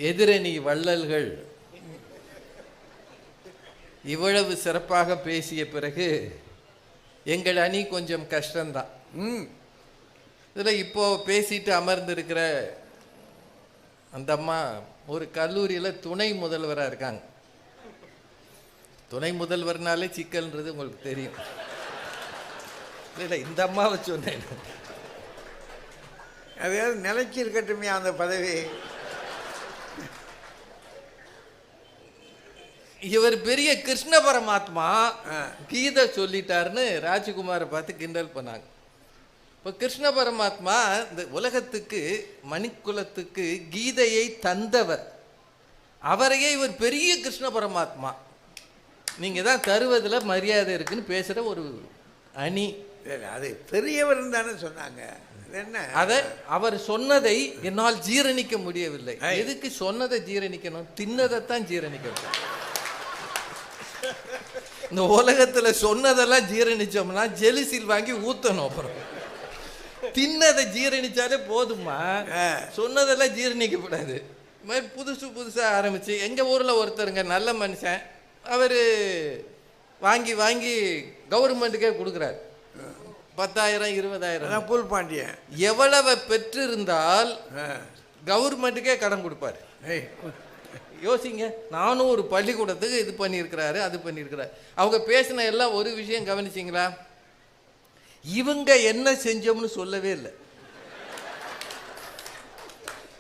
எதிரணி வள்ளல்கள் இவ்வளவு சிறப்பாக பேசிய பிறகு எங்கள் அணி கொஞ்சம் கஷ்டம்தான். இதில் இப்போ பேசிட்டு அமர்ந்திருக்கிற அந்த அம்மா ஒரு கல்லூரியில் துணை முதல்வராக இருக்காங்க. துணை முதல்வர்னாலே சிக்கல்ன்றது உங்களுக்கு தெரியும். இல்லை இந்த அம்மாவை சொன்னேன், அதாவது நிலைச்சி இருக்கட்டுமே அந்த பதவி. இவர் பெரிய கிருஷ்ண பரமாத்மா கீதை சொல்லிட்டாருன்னு ராஜகுமாரை பார்த்து கிண்டல் பண்ணாங்க. இப்போ கிருஷ்ண பரமாத்மா இந்த உலகத்துக்கு மணிக்குலத்துக்கு கீதையை தந்தவர். அவரையே இவர் பெரிய கிருஷ்ண பரமாத்மா, நீங்கள் தான் தருவதில் மரியாதை இருக்குன்னு பேசுகிற ஒரு அணி. அது பெரியவர் தானே சொன்னாங்க. என்ன அதை அவர் சொன்னதை என்னால் ஜீரணிக்க முடியவில்லை. எதுக்கு சொன்னதை ஜீரணிக்கணும்? தின்னதைத்தான் ஜீரணிக்கணும். இந்த உலகத்துல சொன்னதெல்லாம் ஜீரணிச்சோம்னா ஜெலிசில் வாங்கி ஊத்தணும். அப்புறம் தின்னதை ஜீரணிச்சாலே போதுமா? சொன்னதெல்லாம் ஜீரணிக்கப்படாது. இது மாதிரி புதுசா ஆரம்பிச்சு எங்க ஊர்ல ஒருத்தருங்க நல்ல மனுஷன், அவரு வாங்கி வாங்கி கவர்மெண்ட்டுக்கே கொடுக்குறாரு 10,000 20,000. புல் பாண்டியன் எவ்வளவு பெற்றிருந்தால் கவர்மெண்ட்டுக்கே கடன் கொடுப்பாரு. யோசிங்க, நானும் ஒரு பள்ளிக்கூடத்துக்கு இது பண்ணியிருக்கிறாரு, அது பண்ணியிருக்கிறாரு. அவங்க பேசின எல்லாம் ஒரு விஷயம் கவனிச்சிங்களா? இவங்க என்ன செஞ்சோம்னு சொல்லவே இல்லை.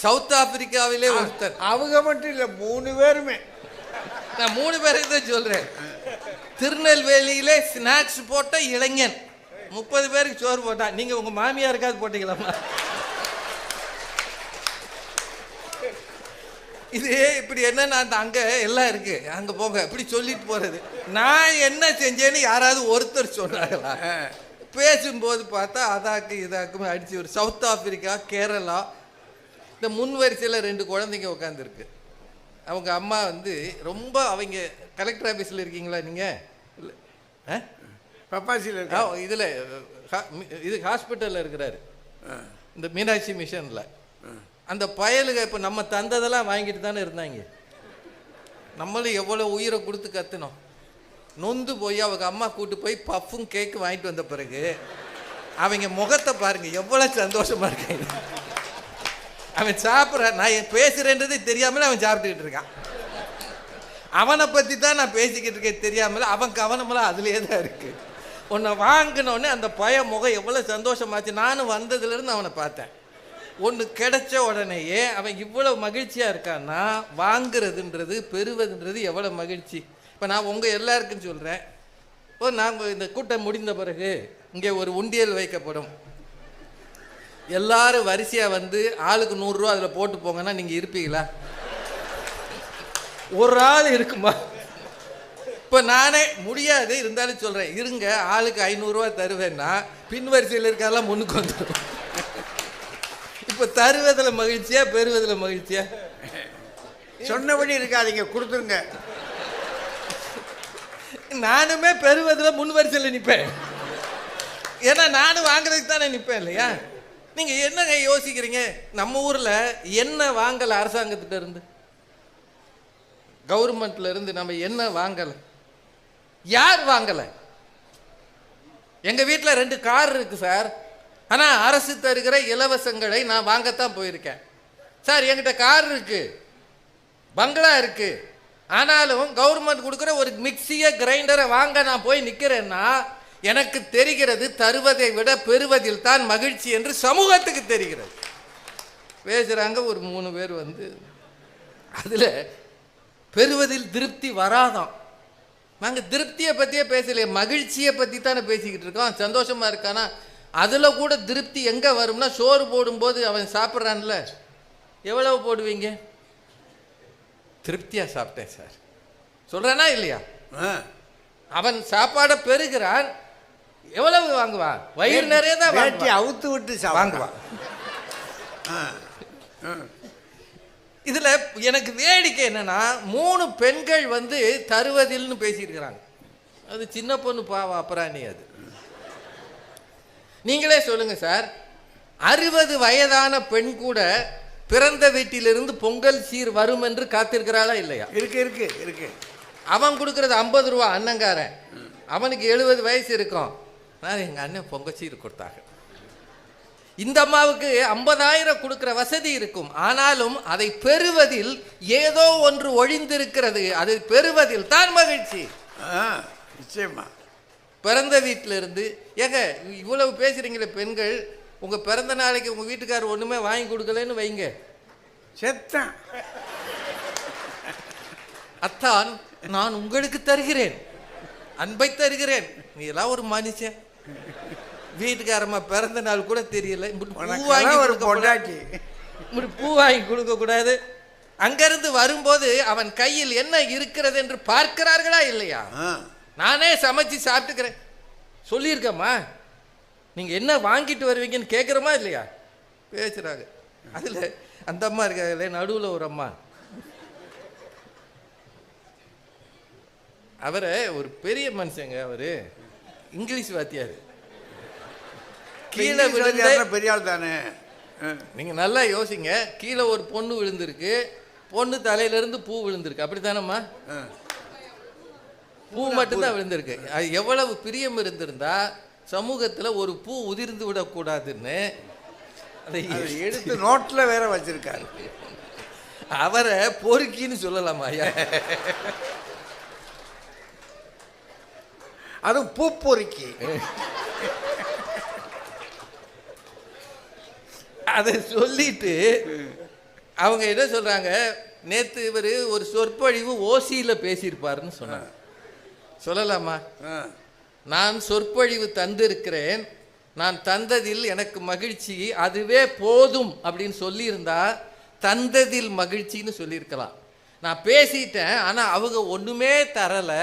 சவுத் ஆப்பிரிக்காவிலே ஒருத்தர், அவங்க மட்டும் இல்லை 3 பேருமே, நான் 3 பேருக்கு தான் சொல்றேன். திருநெல்வேலியிலே ஸ்நாக்ஸ் போட்ட இளைஞன் 30 பேருக்கு சோறு போட்டான். நீங்க உங்க மாமியாருக்காவது போட்டீங்களாமா? இது இப்படி என்னன்னா அங்கே எல்லாம் இருக்கு, அங்கே போங்க இப்படி சொல்லிட்டு போறது. நான் என்ன செஞ்சேன்னு யாராவது ஒருத்தர் சொன்னாங்களா? பேசும்போது பார்த்தா அதாக்கு இதாக்குமே அடிச்சு. ஒரு சவுத் ஆப்பிரிக்கா, கேரளா, இந்த முன் வரிசையில் 2 குழந்தைங்க உட்காந்துருக்கு. அவங்க அம்மா வந்து ரொம்ப, அவங்க கலெக்டர் ஆஃபீஸில் இருக்கீங்களா நீங்கள்? இல்லை, பப்பாசியில் இதில் இது ஹாஸ்பிட்டலில் இருக்கிறாரு, இந்த மீனாட்சி மிஷனில். அந்த பயலுக இப்போ நம்ம தந்ததெல்லாம் வாங்கிட்டு தானே இருந்தாங்க. நம்மளும் எவ்வளோ உயிரை கொடுத்து கற்றுனோம். நொந்து போய் அவங்க அம்மா கூட்டு போய் பஃப்பும் கேக்கு வாங்கிட்டு வந்த பிறகு அவங்க முகத்தை பாருங்க, எவ்வளோ சந்தோஷமா இருக்காங்க. அவன் சாப்பிட்றான், நான் பேசுறேன்றதே தெரியாமல் அவன் சாப்பிட்டுக்கிட்டு இருக்கான். அவனை பற்றி தான் நான் பேசிக்கிட்டு இருக்கேன் தெரியாமல். அவன் கவனமெல்லாம் அதுலேயே தான் இருக்கு. உன்னை வாங்கினோடனே அந்த பய முகம் எவ்வளோ சந்தோஷமாச்சு. நானும் வந்ததுலேருந்து அவனை பார்த்தேன். ஒன்று கிடைச்ச உடனேயே அவன் இவ்வளோ மகிழ்ச்சியாக இருக்கான்னா, வாங்குறதுன்றது பெறுவதுன்றது எவ்வளோ மகிழ்ச்சி. இப்போ நான் உங்கள் எல்லாருக்கும் சொல்கிறேன், இப்போ நாங்கள் இந்த கூட்டம் முடிந்த பிறகு இங்கே ஒரு உண்டியல் வைக்கப்படும். எல்லாரும் வரிசையாக வந்து ஆளுக்கு 100 ரூபா அதில் போட்டு போங்கன்னா நீங்கள் இருப்பீங்களா? ஒரு ஆள் இருக்குமா? இப்போ நானே முடியாது, இருந்தாலும் சொல்கிறேன், இருங்க ஆளுக்கு 500 ரூபா தருவேன்னா பின் வரிசையில் இருக்காதெல்லாம் முன்னுக்கு வந்துடும். இப்போ தருவதில் மகிழ்ச்சியா பெறுவதில் மகிழ்ச்சியா? சொன்னபடி இருக்காதீங்க, கொடுத்துருங்க. நானுமே பெறுவதில் முன் வரிசையில் நிற்பேன். ஏன்னா நானும் வாங்குறதுக்கு தானே நிற்பேன் இல்லையா? நீங்கள் என்னங்க யோசிக்கிறீங்க? நம்ம ஊரில் என்ன வாங்கலை அரசாங்கத்திட்ட இருந்து, கவர்மெண்ட்ல இருந்து நம்ம என்ன வாங்கலை? யார் வாங்கலை? எங்கள் வீட்டில் 2 கார் இருக்கு சார், ஆனால் அரசு தருகிற இலவசங்களை நான் வாங்கத்தான் போயிருக்கேன். சார் என்கிட்ட கார் இருக்கு, பங்களா இருக்கு, ஆனாலும் கவர்மெண்ட் கொடுக்குற ஒரு மிக்சியை கிரைண்டரை வாங்க நான் போய் நிற்கிறேன்னா எனக்கு தெரிகிறது தருவதை விட பெறுவதில் தான் மகிழ்ச்சி என்று சமூகத்துக்கு தெரிகிறது. பேசுகிறாங்க ஒரு 3 பேர் வந்து, அதில் பெறுவதில் திருப்தி வராதான். நாங்கள் திருப்தியை பற்றியே பேசலையே, மகிழ்ச்சியை பற்றி தானே பேசிக்கிட்டு இருக்கோம். சந்தோஷமாக இருக்கானா? அதில் கூட திருப்தி எங்கே வரும்னா, சோறு போடும்போது அவன் சாப்பிட்றான்ல, எவ்வளவு போடுவீங்க? திருப்தியாக சாப்பிட்டேன் சார் சொல்கிறானா இல்லையா? அவன் சாப்பாடை பெறுகிறான், எவ்வளவு வாங்குவான்? வயிறு நிறைய தான் அவுத்து விட்டு வாங்குவான். இதில் எனக்கு வேடிக்கை என்னன்னா, 3 பெண்கள் வந்து தருவதில்னு பேசியிருக்கிறாங்க. அது சின்ன பொண்ணு பாவம், அப்புறாணி. அது நீங்களே சொல்லுங்க சார், 60 வயதான பெண் கூட பிறந்த வீட்டிலிருந்து பொங்கல் சீர் வரும் என்று காத்திருக்கிறாளா இல்லையா? இருக்கு இருக்கு இருக்கு. அவன் கொடுக்கறது 50 ரூபா, அண்ணங்காரன். அவனுக்கு 70 வயசு இருக்கும். நான் எங்க அண்ணன் பொங்கல் சீர் கொடுத்தாங்க. இந்த அம்மாவுக்கு 50,000 கொடுக்கிற வசதி இருக்கும். ஆனாலும் அதை பெறுவதில் ஏதோ ஒன்று ஒழிந்திருக்கிறது. அதை பெறுவதில் தான் மகிழ்ச்சி. நிச்சயமா. பிறந்த வீட்டிலிருந்து ஏங்க இவ்வளவு பேசுறீங்களே பெண்கள், உங்க பிறந்த நாளைக்கு உங்க வீட்டுக்காரர் ஒண்ணுமே வாங்கி கொடுக்கலன்னு வைங்க, செத்தான். அத்தான் நான் உங்களுக்கு தருகிறேன், அன்பை தருகிறேன். நீ எல்லாம் ஒரு மனுஷன். வீட்டுக்காரம்மா பிறந்த நாள் கூட தெரியல, பூ வாங்கி கொடுக்க கூடாது. அங்கிருந்து வரும்போது அவன் கையில் என்ன இருக்கிறது என்று பார்க்கிறார்களா இல்லையா? நானே சமைச்சு சாப்பிட்டுக்கிறேன் சொல்லியிருக்கம்மா, நீங்க என்ன வாங்கிட்டு வருவீங்கன்னு கேட்குறோமா இல்லையா? பேசுறாங்க. அதுல அந்த அம்மா இருக்காங்களே, நடுவுல ஒரு அம்மா, அவரை ஒரு பெரிய மனுஷங்க, அவரு இங்கிலீஷ் வாத்தியார். கீழே விழுந்த பெரிய ஆள் தானே. நீங்க நல்லா யோசிங்க. கீழே ஒரு பொண்ணு விழுந்திருக்கு, பொண்ணு தலையில இருந்து பூ விழுந்திருக்கு, அப்படித்தானம்மா? பூ மட்டும்தான் விழுந்திருக்கு. அது எவ்வளவு பிரியம் இருந்திருந்தா சமூகத்துல ஒரு பூ உதிர்ந்து விடக்கூடாதுன்னு அதை எடுத்து நோட்ல வேற வச்சிருக்காரு. அவரை பொறுக்கின்னு சொல்லலாமா ஐயா? அதுவும் பூ பொறுக்கி. அதை சொல்லிட்டு அவங்க என்ன சொல்றாங்க, நேத்து இவர் ஒரு சொற்பொழிவு ஓசியில பேசியிருப்பாருன்னு சொன்னாங்க. சொல்லலாமா? நான் சொற்பொழிவு தந்திருக்கிறேன், நான் தந்ததில் எனக்கு மகிழ்ச்சி, அதுவே போதும் அப்படின்னு சொல்லியிருந்தா தந்ததில் மகிழ்ச்சின்னு சொல்லியிருக்கலாம். நான் பேசிட்டேன், ஆனால் அவங்க ஒன்றுமே தரலை,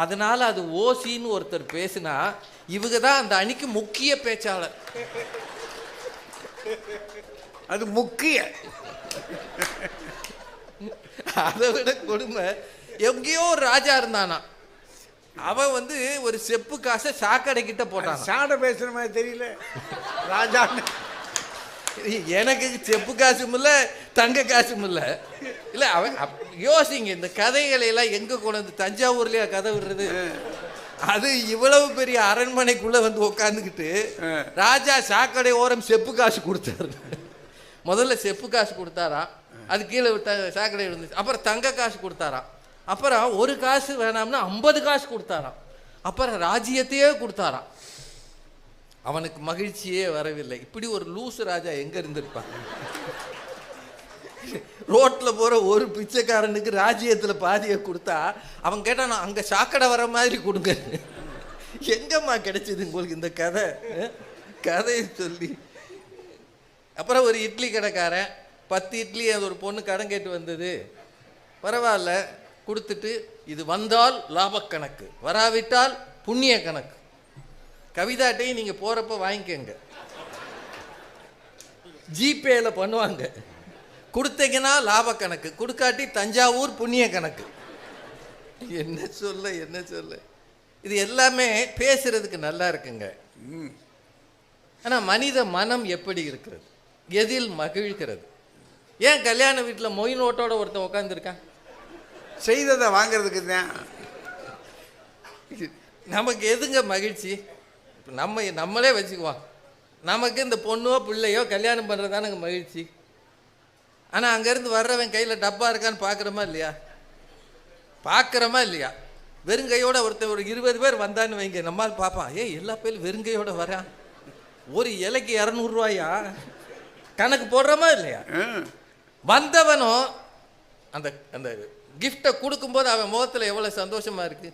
அதனால அது ஓசின்னு ஒருத்தர் பேசினா இவங்க தான் அந்த அணிக்கு முக்கிய பேச்சாளர். அது முக்கிய. அதை விட கொடுமை, எங்கேயோ ஒரு ராஜா இருந்தானா, அவன் ஒரு செப்பு காசை சாக்கடை கிட்ட போட்டான். சாடை பேசுற மாதிரி தெரியல ராஜா. எனக்கு செப்பு காசும் இல்லை, தங்க காசும் இல்லை. இல்லை அவன் யோசிங்க, இந்த கதைகளை எல்லாம் எங்க கொண்டு வந்து தஞ்சாவூர்லயா கதை விடுறது? அது இவ்வளவு பெரிய அரண்மனைக்குள்ள உட்காந்துக்கிட்டு ராஜா சாக்கடை ஓரம் செப்பு காசு கொடுத்தாரு. முதல்ல செப்பு காசு கொடுத்தாராம், அது கீழே சாக்கடை இருந்துச்சு. அப்புறம் தங்க காசு கொடுத்தாராம். அப்புறம் ஒரு காசு வேணாம்னா 50 காசு கொடுத்தாராம். அப்புறம் ராஜ்யத்தையே கொடுத்தாராம். அவனுக்கு மகிழ்ச்சியே வரவில்லை. இப்படி ஒரு லூசு ராஜா எங்க இருந்திருப்பான்? ரோட்ல போற ஒரு பிச்சைக்காரனுக்கு ராஜ்யத்துல பாதியை கொடுத்தா அவன் கேட்டான், அங்க சாக்கடை வர மாதிரி கொடுங்க. எங்கம்மா கிடைச்சது உங்களுக்கு இந்த கதையை சொல்லி. அப்புறம் ஒரு இட்லி கடைக்காரன் 10 இட்லி அது ஒரு பொண்ணு கடன் கேட்டு வந்தது. பரவாயில்ல கொடுத்துட்டு, இது வந்தால் லாபக்கணக்கு, வராவிட்டால் புண்ணிய கணக்கு. கவிதாட்டையும் நீங்க போறப்ப வாங்கிக்கங்க, ஜிபேல பண்ணுவாங்க. கொடுத்தீங்கன்னா லாப கணக்கு, கொடுக்காட்டி தஞ்சாவூர் புண்ணிய கணக்கு. என்ன சொல்ல இது எல்லாமே பேசுறதுக்கு நல்லா இருக்குங்க. ஆனா மனித மனம் எப்படி இருக்கிறது, எதில் மகிழ்கிறது? ஏன் கல்யாண வீட்டில் மொய் நோட்டோட ஒருத்தன் உட்காந்துருக்கான்? செய்ததை வாங்கிறதுக்கு தான். நமக்கு எதுங்க மகிழ்ச்சி? நம்மளே வச்சுக்குவோம், நமக்கு இந்த பொண்ணோ பிள்ளையோ கல்யாணம் பண்ணுறதானுங்க மகிழ்ச்சி. ஆனால் அங்கேருந்து வர்றவன் கையில் டப்பா இருக்கான்னு பார்க்குறோமா இல்லையா? பார்க்குறோமா இல்லையா? வெறுங்கையோட ஒருத்தர் ஒரு 20 பேர் வந்தான்னு வைங்க, நம்மால் பார்ப்பான், எல்லா பேரும் வெறுங்கையோட வரான், ஒரு இலைக்கு 200 ரூபாயா கணக்கு போடுறோமா இல்லையா? வந்தவனும் அந்த அந்த கிஃப்டை கொடுக்கும்போது அவன் முகத்தில் எவ்வளோ சந்தோஷமா இருக்கு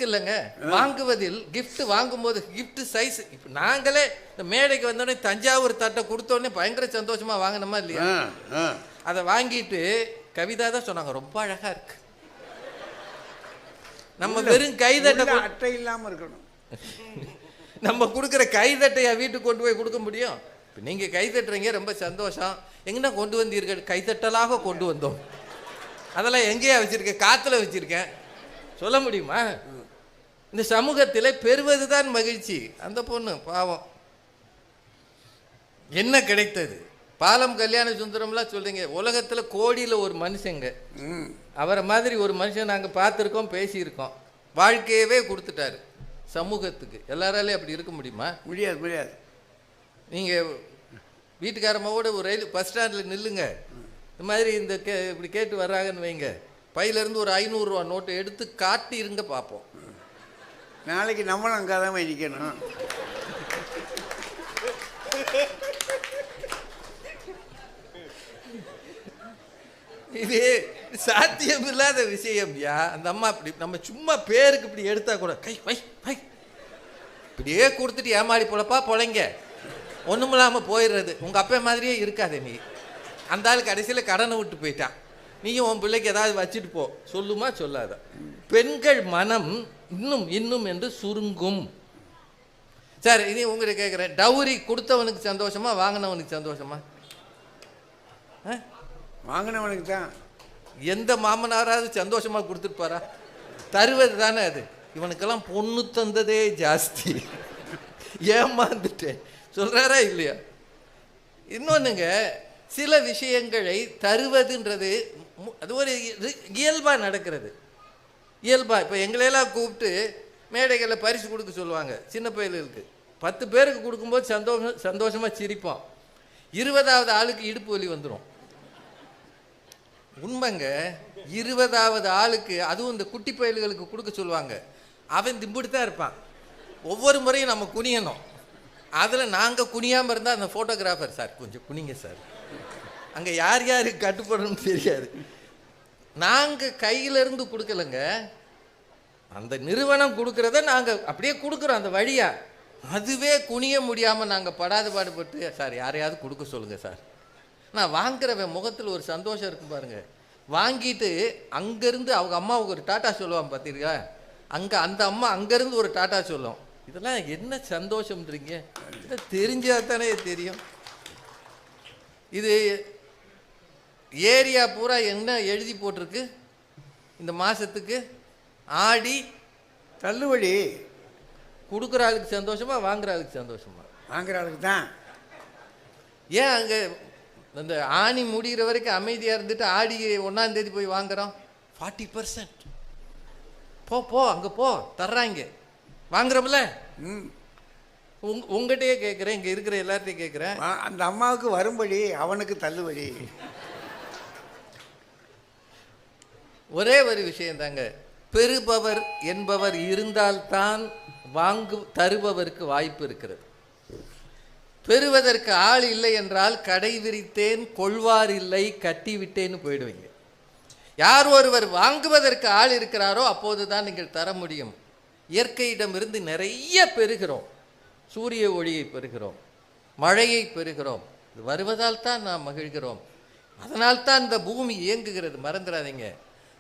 இல்லைங்க? வாங்குவதில் கிஃப்ட் வாங்கும்போது கிஃப்ட் சைஸ், இப்போ நாங்களே இந்த மேடைக்கு வந்தோடனே தஞ்சாவூர் தட்டை கொடுத்தோடனே பயங்கர சந்தோஷமா வாங்கினோமா இல்லையா? அதை வாங்கிட்டு கவிதா தான் சொன்னாங்க, ரொம்ப அழகா இருக்கு. நம்ம வெறும் கைதட்டை அட்டை இல்லாமல் இருக்கணும். நம்ம கொடுக்குற கைதட்டையா வீட்டுக்கு கொண்டு போய் கொடுக்க முடியும்? இப்போ நீங்கள் கைதட்டுறீங்க, ரொம்ப சந்தோஷம். எங்கன்னா கொண்டு வந்தீர்கள்? கைதட்டலாக கொண்டு வந்தோம். அதெல்லாம் எங்கேயா வச்சிருக்கேன்? காற்றுல வச்சிருக்கேன். சொல்ல முடியுமா? இந்த சமூகத்தில் பெறுவது தான் மகிழ்ச்சி. அந்த பொண்ணு பாவம், என்ன கிடைத்தது? பாலம் கல்யாண சுந்தரம்லாம் சொல்றீங்க, உலகத்துல கோடியில் ஒரு மனுஷங்க அவரை மாதிரி ஒரு மனுஷன் நாங்கள் பார்த்துருக்கோம், பேசியிருக்கோம். வாழ்க்கையவே கொடுத்துட்டாரு சமூகத்துக்கு. எல்லாராலையும் அப்படி இருக்க முடியுமா? முடியாது முடியாது. நீங்கள் வீட்டுக்காரம்மாவோட ஒரு ரயில் பஸ் ஸ்டாண்டில் நில்லுங்க, இந்த மாதிரி இப்படி கேட்டு வர்றாங்கன்னு வைங்க, பையிலேருந்து ஒரு 500 ரூபா நோட்டை எடுத்து காட்டி இருங்க பார்ப்போம். நாளைக்கு நம்மளும் அங்கே தான் போய் நிற்கணும். இது சாத்தியமில்லாத விஷயம். அந்த அம்மா அப்படி நம்ம சும்மா பேருக்கு இப்படி எடுத்தா கூட கை வை வை இப்படியே கொடுத்துட்டு ஏமாடி பொழப்பா பொழைங்க, ஒன்றுமில்லாமல் போயிடுறது. உங்கள் அப்பா மாதிரியே இருக்காது நீ. அந்த ஆள் கடைசியில் கடனை விட்டு போயிட்டான், நீயும் உன் பிள்ளைக்கு ஏதாவது வச்சுட்டு போ, சொல்லுமா சொல்லாத. பெண்கள் மனம் இன்னும் இன்னும் என்று சுருங்கும். சார் இனி உங்கள்கிட்ட கேட்குறேன், டவுரி கொடுத்தவனுக்கு சந்தோஷமா வாங்கினவனுக்கு சந்தோஷமா? வாங்கினவனுக்கு தான். எந்த மாமனாராவது சந்தோஷமா கொடுத்துருப்பாரா? தருவது தானே அது. இவனுக்கெல்லாம் பொண்ணு தந்ததே ஜாஸ்தி, ஏமாந்துட்டேன் சொல்றாரா இல்லையா? இன்னொன்னுங்க, சில விஷயங்களை தருவதுன்றது அது ஒரு இயல்பாக நடக்கிறது. இயல்பா இப்போ எங்களையெல்லாம் கூப்பிட்டு மேடைகளில் பரிசு கொடுக்க சொல்லுவாங்க. சின்ன பையலுக்கு 10 பேருக்கு கொடுக்கும்போது சந்தோஷமாக சிரிப்போம். 20வது ஆளுக்கு இடுப்பு வலி வந்துடும். உண்மைங்க, 20வது ஆளுக்கு, அதுவும் இந்த குட்டி பயல்களுக்கு கொடுக்க சொல்லுவாங்க, அவன் திம்பிட்டு தான் இருப்பான். ஒவ்வொரு முறையும் நம்ம குனியணும். அதில் நாங்கள் குனியாமல் இருந்தால் அந்த ஃபோட்டோகிராஃபர், சார் கொஞ்சம் குனிங்க சார், அங்கே யார் யாருக்கு கட்டுப்படணும்னு தெரியாது. நாங்கள் கையிலேருந்து கொடுக்கலங்க, அந்த நிறுவனம் கொடுக்குறத நாங்கள் அப்படியே கொடுக்குறோம் அந்த வழியா. அதுவே குனிய முடியாமல் நாங்கள் படாத பாடுபட்டு, சார் யாரையாவது கொடுக்க சொல்லுங்கள் சார். நான் வாங்குறவன் முகத்தில் ஒரு சந்தோஷம் இருக்கும் பாருங்க. வாங்கிட்டு அங்கேருந்து அவங்க அம்மாவுக்கு ஒரு டாட்டா சொல்லுவான் பார்த்தீங்களா, அங்கே அந்த அம்மா அங்கேருந்து ஒரு டாட்டா சொல்லும். இதெல்லாம் என்ன சந்தோஷம்ன்றீங்க? இதை தெரிஞ்சால் தானே தெரியும். இது ஏரியா பூரா என்ன எழுதி போட்டிருக்கு இந்த மாதத்துக்கு? ஆடி தள்ளுபடி. கொடுக்குற ஆளுக்கு சந்தோஷமா, வாங்குற ஆளுக்கு சந்தோஷமா? வாங்குற ஆளுக்கு தான். ஏன் அங்கே இந்த ஆணி முடிகிற வரைக்கும் அமைதியாக இருந்துட்டு ஆடி 1ஆம் தேதி போய் வாங்குறோம்? 40% போ போ அங்கே போ தர்றாங்க, வாங்குறோம்ல. உங்கள்கிட்டயே கேட்குறேன், இங்கே இருக்கிற எல்லார்ட்டையும் கேட்குறேன், அந்த அம்மாவுக்கு வரும்படி அவனுக்கு தள்ளுபடி. ஒரே ஒரு விஷயம் தாங்க, பெறுபவர் என்பவர் இருந்தால்தான் தருபவருக்கு வாய்ப்பு இருக்கிறது. பெறுவதற்கு ஆள் இல்லை என்றால் கடை விரித்தேன் கொள்வார் இல்லை கட்டிவிட்டேன்னு போயிடுவீங்க. யார் ஒருவர் வாங்குவதற்கு ஆள் இருக்கிறாரோ அப்போது தான் நீங்கள் தர முடியும். இயற்கையிடமிருந்து நிறைய பெறுகிறோம், சூரிய ஒளியை பெறுகிறோம், மழையை பெறுகிறோம். இது வருவதால் தான் நாம் மகிழ்கிறோம். அதனால்தான் இந்த பூமி இயங்குகிறது, மறந்துடாதீங்க.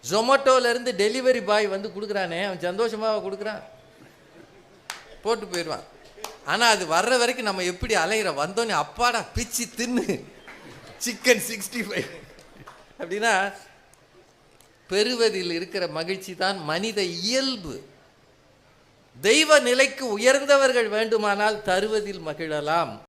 ஜொமேட்டோலேருந்து டெலிவரி பாய் வந்து கொடுக்குறானே, அவன் சந்தோஷமாக கொடுக்குறான், போட்டு போயிடுவான். ஆனால் அது வர்ற வரைக்கும் நம்ம எப்படி அலைகிறோம், வந்தோன்னே அப்பாடா பிச்சு தின்னு சிக்கன் 65 அப்படின்னா, பெறுவதில் இருக்கிற மகிழ்ச்சி தான் மனித இயல்பு. தெய்வ நிலைக்கு உயர்ந்தவர்கள் வேண்டுமானால் தருவதில் மகிழலாம்.